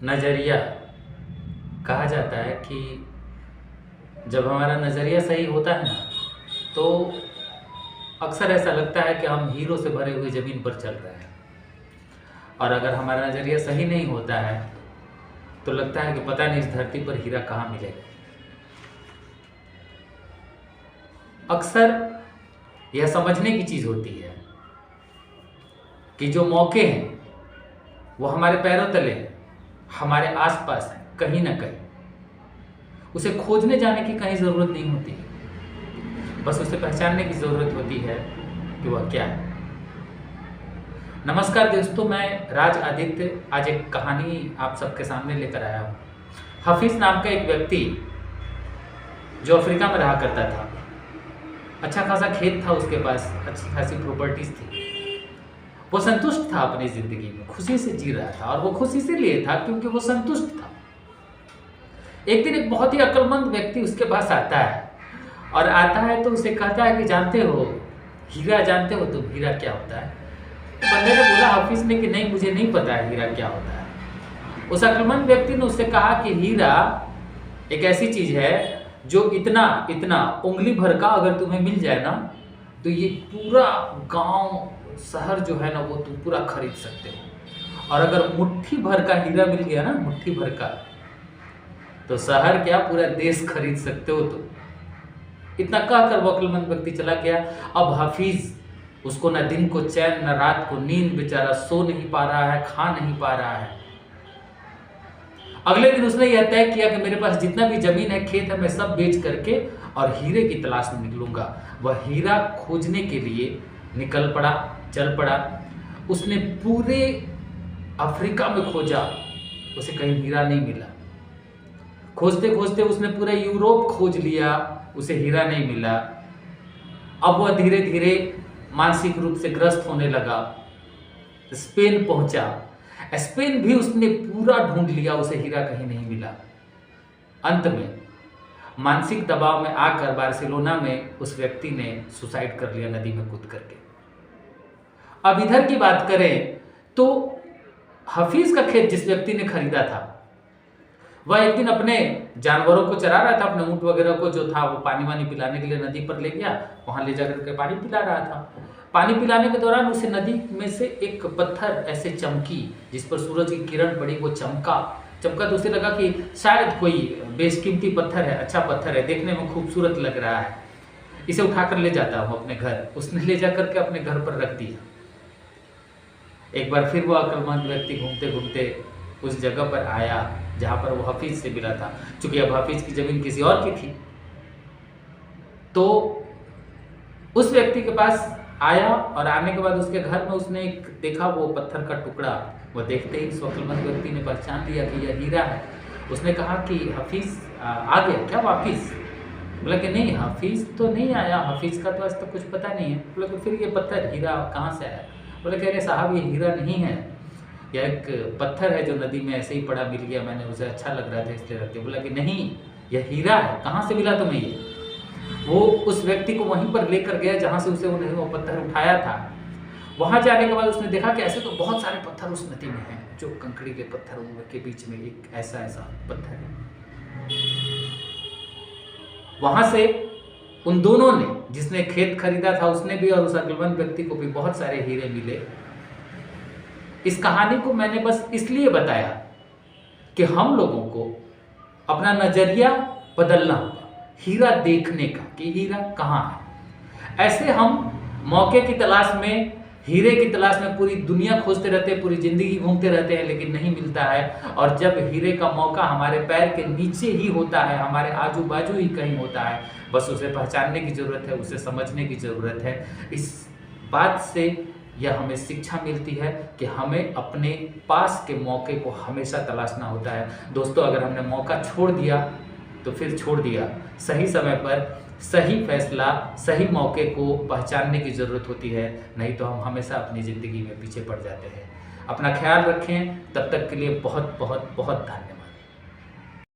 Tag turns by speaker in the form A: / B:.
A: नज़रिया कहा जाता है कि जब हमारा नज़रिया सही होता है ना, तो अक्सर ऐसा लगता है कि हम हीरो से भरे हुए ज़मीन पर चल रहे हैं। और अगर हमारा नज़रिया सही नहीं होता है तो लगता है कि पता नहीं इस धरती पर हीरा कहाँ मिलेगा। अक्सर यह समझने की चीज़ होती है कि जो मौके हैं वो हमारे पैरों तले हैं, हमारे आसपास हैं, कहीं ना कहीं। उसे खोजने जाने की कहीं ज़रूरत नहीं होती, बस उसे पहचानने की ज़रूरत होती है कि वह क्या है। नमस्कार दोस्तों, मैं राज आदित्य आज एक कहानी आप सबके सामने लेकर आया हूँ। हफीज़ नाम का एक व्यक्ति जो अफ्रीका में रहा करता था, अच्छा खासा खेत था उसके पास, अच्छी खासी प्रॉपर्टीज थी। वो संतुष्ट था अपनी ज़िंदगी में, खुशी से जी रहा था। और वो खुशी से लिए था क्योंकि वो संतुष्ट था। एक दिन एक बहुत ही अक्लमंद व्यक्ति उसके पास आता है, और आता है तो उसे कहता है कि जानते हो हीरा, जानते हो तुम हीरा क्या होता है? तो बंदे ने बोला, हफीज़ ने, कि नहीं, मुझे नहीं पता है हीरा क्या होता है। उस अक्लमंद व्यक्ति ने उससे कहा कि हीरा एक ऐसी चीज़ है जो इतना इतना उंगली भर का अगर तुम्हें मिल जाए ना, तो ये पूरा गांव शहर जो है ना वो तुम पूरा खरीद सकते हो। और अगर मुट्ठी भर का हीरा मिल गया ना, मुट्ठी भर का, तो शहर क्या पूरा देश खरीद सकते हो तुम। इतना कहकर वो अक्लमंद व्यक्ति चला गया। अब हफीज़, उसको न दिन को चैन न रात को नींद, बेचारा सो नहीं पा रहा है, खा नहीं पा रहा है। अगले दिन उसने यह तय किया कि मेरे पास जितना भी जमीन है, खेत है, मैं सब बेच करके और हीरे की तलाश में निकलूंगा। वह हीरा खोजने के लिए निकल पड़ा, चल पड़ा। उसने पूरे अफ्रीका में खोजा, उसे कहीं हीरा नहीं मिला। खोजते खोजते उसने पूरा यूरोप खोज लिया, उसे हीरा नहीं मिला। अब वह धीरे धीरे मानसिक रूप से ग्रस्त होने लगा। स्पेन पहुंचा, स्पेन भी उसने पूरा ढूंढ लिया, उसे हीरा कहीं नहीं मिला। अंत में मानसिक दबाव में आकर बार्सिलोना में उस व्यक्ति ने सुसाइड कर लिया, नदी में कूद करके। अब इधर की बात करें तो हफीज़ का खेत जिस व्यक्ति ने खरीदा था, वह एक दिन अपने जानवरों को चरा रहा था, अपने ऊँट वगैरह को जो था वो पानी वानी पिलाने के लिए नदी पर ले गया। वहाँ ले जाकर के पानी पिला रहा था। पानी पिलाने के दौरान उसे नदी में से एक पत्थर ऐसे चमकी, जिस पर सूरज की किरण पड़ी, वो चमका तो उसे लगा कि शायद कोई बेशकीमती पत्थर है, अच्छा पत्थर है, देखने में खूबसूरत लग रहा है, इसे उठाकर ले जाता हूँ अपने घर। उसने ले जाकर के अपने घर पर रख दिया। एक बार फिर वो अक्लमंद व्यक्ति घूमते घूमते उस जगह पर आया जहाँ पर वो हफीज़ से मिला था। चूंकि अब हफीज़ की ज़मीन किसी और की थी, तो उस व्यक्ति के पास आया, और आने के बाद उसके घर में उसने एक देखा वो पत्थर का टुकड़ा। वह देखते ही उस अक्लमंद व्यक्ति ने पहचान लिया कि यह हीरा है। उसने कहा कि हफीज़ आ गया क्या वापिस? बोला कि नहीं, हफीज़ तो नहीं आया, हफीज़ का तो आज तक कुछ पता नहीं है। बोला कि फिर ये पत्थर हीरा कहाँ से आया? बोले कह रहे साहब, ये हीरा नहीं है, यह एक पत्थर है जो नदी में ऐसे ही पड़ा, मिल गया, मैंने उसे अच्छा लग रहा था इसलिए रख दिया। बोला कि नहीं, यह हीरा है, कहाँ से मिला तुम्हें ये? वो उस व्यक्ति को वहीं पर लेकर गया जहाँ से उसे वो पत्थर उठाया था। वहाँ जाने के बाद उसने देखा कि ऐसे तो बहुत सारे पत्थर उस नदी में हैं, जो कंकड़ी के पत्थरों के बीच में एक ऐसा ऐसा पत्थर है। वहाँ से उन दोनों ने, जिसने खेत खरीदा था उसने भी और उस अक्लमंद व्यक्ति को भी बहुत सारे हीरे मिले। इस कहानी को मैंने बस इसलिए बताया कि हम लोगों को अपना नजरिया बदलना होगा, हीरा देखने का, कि हीरा कहाँ है। ऐसे हम मौके की तलाश में, हीरे की तलाश में पूरी दुनिया खोजते रहते हैं, पूरी जिंदगी घूमते रहते हैं, लेकिन नहीं मिलता है। और जब हीरे का मौका हमारे पैर के नीचे ही होता है, हमारे आजू बाजू ही कहीं होता है, बस उसे पहचानने की ज़रूरत है, उसे समझने की ज़रूरत है। इस बात से यह हमें शिक्षा मिलती है कि हमें अपने पास के मौके को हमेशा तलाशना होता है। दोस्तों, अगर हमने मौका छोड़ दिया तो फिर छोड़ दिया। सही समय पर सही फैसला, सही मौके को पहचानने की ज़रूरत होती है, नहीं तो हम हमेशा अपनी ज़िंदगी में पीछे पड़ जाते हैं। अपना ख्याल रखें, तब तक के लिए बहुत बहुत बहुत धन्यवाद।